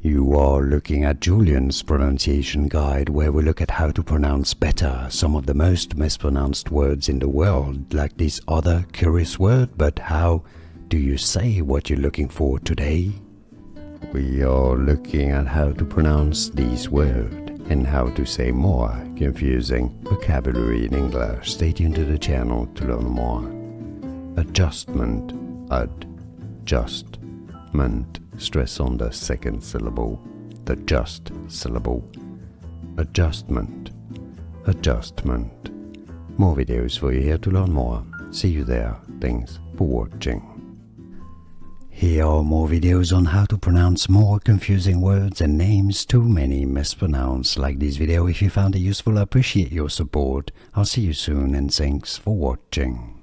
You are looking at Julian's pronunciation guide, where we look at how to pronounce better some of the most mispronounced words in the world, like this other curious word. But how do you say what you're looking for today? We are looking at how to pronounce this word and how to say more confusing vocabulary in English. Stay tuned to the channel to learn more. Adjustment, adjustment. Stress on the second syllable, the just syllable. Adjustment, adjustment. More videos for you here to learn more. See you there. Thanks for watching. Here are more videos on how to pronounce more confusing words and names too many mispronounced. Like this video if you found it useful. I appreciate your support. I'll see you soon and thanks for watching.